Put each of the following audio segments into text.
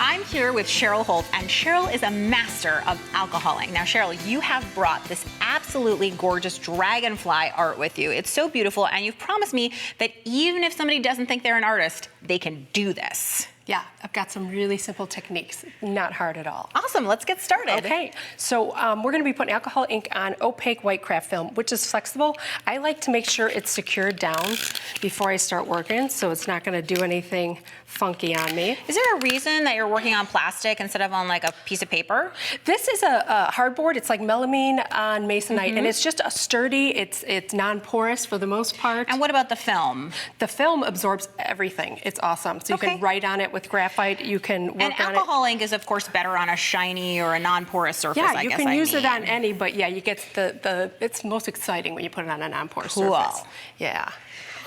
I'm here with Cheryl Holz, and Cheryl is a master of alcoholing. Now, Cheryl, you have brought this absolutely gorgeous dragonfly art with you. It's so beautiful, and you've promised me that even if somebody doesn't think they're an artist, they can do this. Yeah, I've got some really simple techniques, not hard at all. Awesome, let's get started. Okay, so we're gonna be putting alcohol ink on opaque white craft film, which is flexible. I like to make sure it's secured down before I start working, so it's not gonna do anything funky on me. Is there a reason that you're working on plastic instead of on like a piece of paper? This is a hardboard. It's like melamine on masonite, and it's just a sturdy, it's non-porous for the most part. And what about the film? The film absorbs everything. It's awesome. So you can write on it with graphite. You can work on it. And alcohol ink is, of course, better on a shiny or a non-porous surface, I guess. Yeah, you can use it on any, but yeah, you get it's most exciting when you put it on a non-porous surface. Yeah.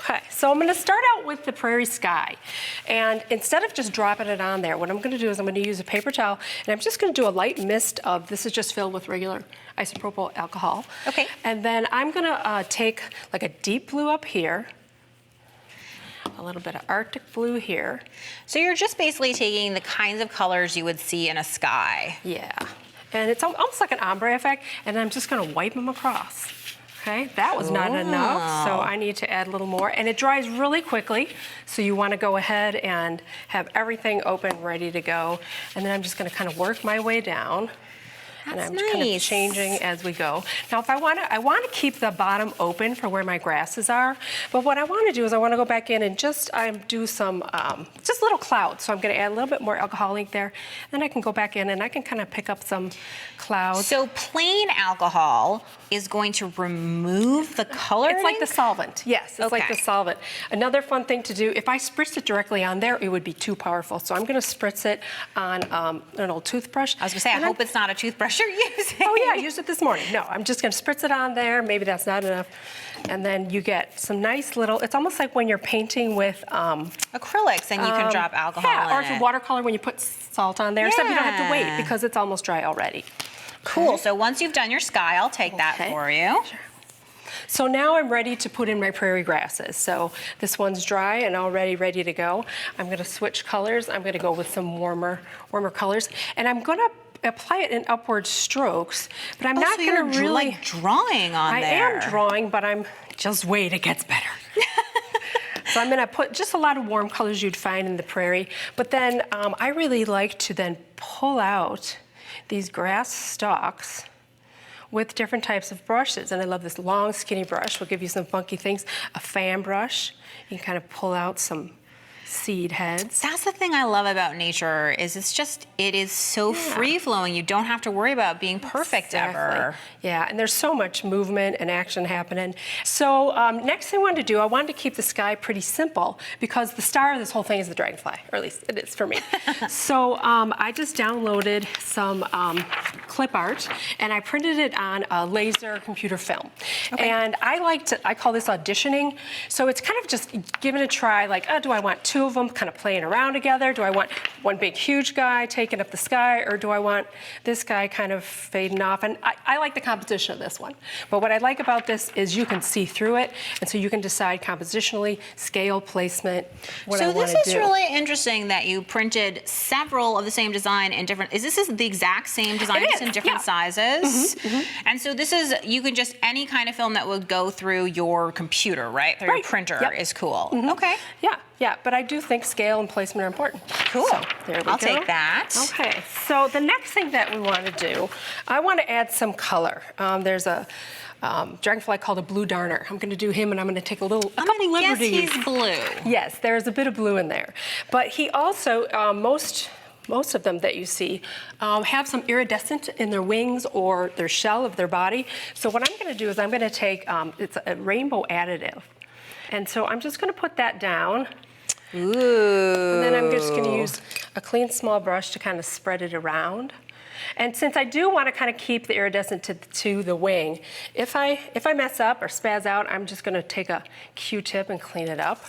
Okay, so I'm gonna start out with the prairie sky. And instead of just dropping it on there, what I'm gonna do is I'm gonna use a paper towel, and I'm just gonna do a light mist of, this is just filled with regular isopropyl alcohol. Okay. And then I'm gonna take like a deep blue up here, a little bit of Arctic blue here. So you're just basically taking the kinds of colors you would see in a sky. Yeah, and it's almost like an ombre effect, and I'm just gonna wipe them across. Okay, that was not enough, so I need to add a little more. And it dries really quickly, so you want to go ahead and have everything open, ready to go. And then I'm just going to kind of work my way down. That's and I'm nice. kind of changing as we go. Now, if I want to keep the bottom open for where my grasses are. But what I want to do is I want to go back in and just do some just little clouds. So I'm going to add a little bit more alcohol ink there. Then I can go back in and I can kind of pick up some clouds. So plain alcohol is going to remove the color. It's like the solvent. Yes, it's like the solvent. Another fun thing to do, if I spritzed it directly on there, it would be too powerful. So I'm going to spritz it on an old toothbrush. I was going to say, I hope it's not a toothbrush you're using. Oh yeah, I used it this morning. No, I'm just going to spritz it on there. Maybe that's not enough. And then you get some nice little, it's almost like when you're painting with acrylics and you can drop alcohol in or for watercolor when you put salt on there. Except you don't have to wait because it's almost dry already. Cool, so once you've done your sky, I'll take that for you. Sure. So now I'm ready to put in my prairie grasses. So this one's dry and already ready to go. I'm gonna switch colors. I'm gonna go with some warmer colors. And I'm gonna apply it in upward strokes, but I'm not gonna really like drawing on there. I am drawing, but I'm just wait, it gets better. So I'm gonna put just a lot of warm colors you'd find in the prairie, but then I really like to then pull out these grass stalks with different types of brushes. And I love this long, skinny brush. Will give you some funky things. A fan brush. You can kind of pull out some seed heads. That's the thing I love about nature is it is so free-flowing. You don't have to worry about being perfect ever. Yeah, and there's so much movement and action happening. So next thing I wanted to do, I wanted to keep the sky pretty simple because the star of this whole thing is the dragonfly, or at least it is for me. So I just downloaded some clip art and I printed it on a laser computer film. And I call this auditioning. So it's kind of just giving it a try, like, oh, do I want two of them kind of playing around together? Do I want one big huge guy taking up the sky, or do I want this guy kind of fading off? And I like the composition of this one. But what I like about this is you can see through it, and so you can decide compositionally, scale, placement, what I want to do. So this is really interesting that you printed several of the same design in different, is this the exact same design, just in different sizes? And so this is, you can just, any kind of film that would go through your computer, right? Through your printer is cool. Okay. Yeah, but I do think scale and placement are important. Cool. So there we go. I'll take that. Okay, so the next thing that we want to do, I want to add some color. There's a dragonfly called a blue darner. I'm going to do him, and I'm going to take a couple liberties. He's blue. Yes, there's a bit of blue in there. But he also, most of them that you see have some iridescent in their wings or their shell of their body. So what I'm going to do is I'm going to take, it's a rainbow additive. And so I'm just going to put that down. Ooh. And then I'm just going to use a clean small brush to kind of spread it around. And since I do want to kind of keep the iridescent to the wing, if I mess up or spaz out, I'm just going to take a Q-tip and clean it up.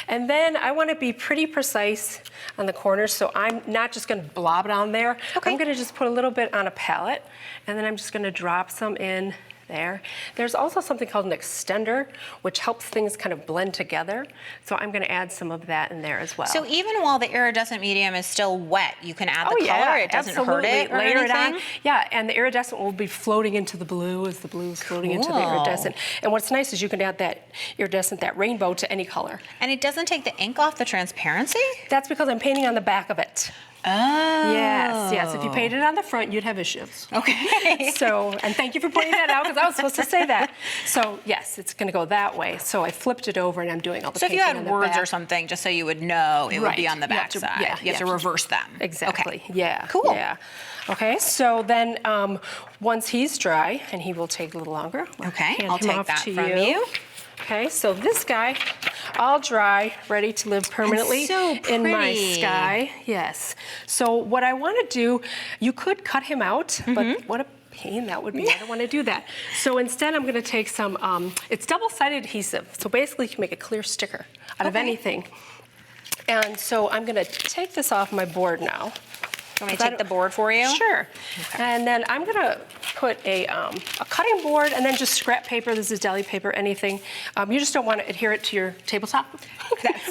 And then I want to be pretty precise on the corners, so I'm not just going to blob it on there. I'm going to just put a little bit on a palette, and then I'm just going to drop some in there. There's also something called an extender, which helps things kind of blend together. So I'm going to add some of that in there as well. So even while the iridescent medium is still wet, you can add the color. Yeah, It doesn't absolutely. hurt it or Layer anything? it on. Yeah, and the iridescent will be floating into the blue as the blue is floating into the iridescent. And what's nice is you can add that iridescent, that rainbow, to any color. And it doesn't take the ink off the transparency? That's because I'm painting on the back of it. Oh. Yes. If you painted on the front, you'd have issues. Okay. So, and thank you for pointing that out because I was supposed to say that. So, yes, it's going to go that way. So I flipped it over and I'm doing all the So if you painting had on the words back. or something, just so you would know, it would be Right. on the back side. You have to reverse them. Exactly. Okay. Yeah. Cool. Yeah. Okay. So then, once he's dry, and he will take a little longer. Okay. hand I'll him take off that to from you. Okay. So this guy, all dry, ready to live permanently so in my pretty. sky. Yes. So what I want to do, you could cut him out, but what a pain that would be. I don't want to do that. So instead, I'm going to take some. It's double-sided adhesive. So basically, you can make a clear sticker out of anything. And so I'm going to take this off my board now. You want me to take the board for you? Sure. Okay. And then I'm going to put a cutting board and then just scrap paper. This is deli paper, anything. You just don't want to adhere it to your tabletop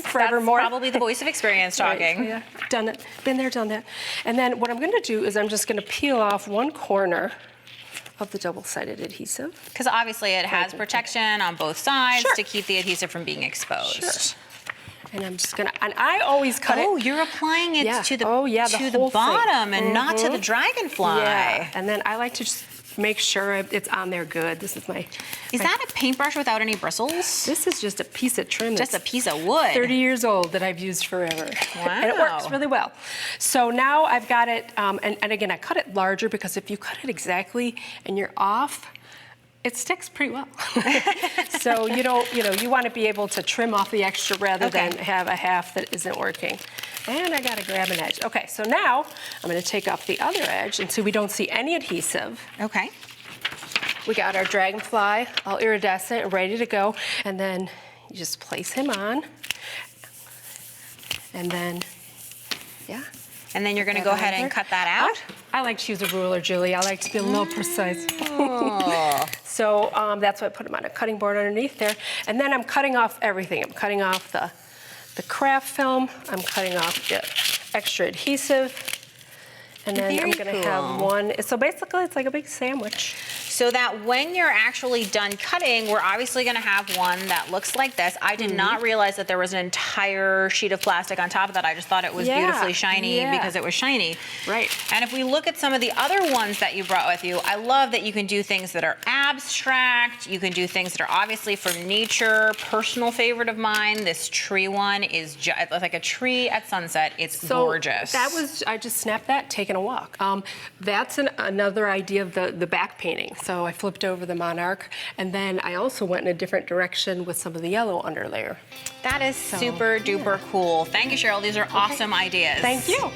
forevermore. That's probably the voice of experience talking. Right. Yeah, done it. Been there, done that. And then what I'm going to do is I'm just going to peel off one corner of the double-sided adhesive. Because obviously it has protection on both sides Sure. to keep the adhesive from being exposed. Sure. And I'm just gonna, and I always cut it. Oh, you're applying it to the, the to whole the bottom thing. and not to the dragonfly. Yeah, and then I like to just make sure it's on there good. This is my. Is that a paintbrush without any bristles? This is just a piece of trim. Just a that's piece of wood. 30 years old that I've used forever. Wow. And it works really well. So now I've got it, and again, I cut it larger because if you cut it exactly and you're off, it sticks pretty well. So you want to be able to trim off the extra rather than have a half that isn't working. And I got to grab an edge. Okay, so now I'm going to take off the other edge, and so we don't see any adhesive. Okay. We got our dragonfly all iridescent, ready to go, and then you just place him on, and then, yeah. And then you're going to go ahead and cut that out? I like to use a ruler, Julie. I like to be a little precise. Oh. So that's why I put them on a cutting board underneath there. And then I'm cutting off everything. I'm cutting off the craft film. I'm cutting off the extra adhesive. And then I'm going to have one. So basically, it's like a big sandwich. So that when you're actually done cutting, we're obviously going to have one that looks like this. I did not realize that there was an entire sheet of plastic on top of that. I just thought it was beautifully shiny because it was shiny. Right. And if we look at some of the other ones that you brought with you, I love that you can do things that are abstract. You can do things that are obviously for nature. Personal favorite of mine, this tree one is it's like a tree at sunset. It's gorgeous. That was, I just snapped that, taking a walk. That's another idea of the back painting. So I flipped over the monarch, and then I also went in a different direction with some of the yellow underlayer. That is super duper cool. Thank you, Cheryl. These are awesome ideas. Thank you.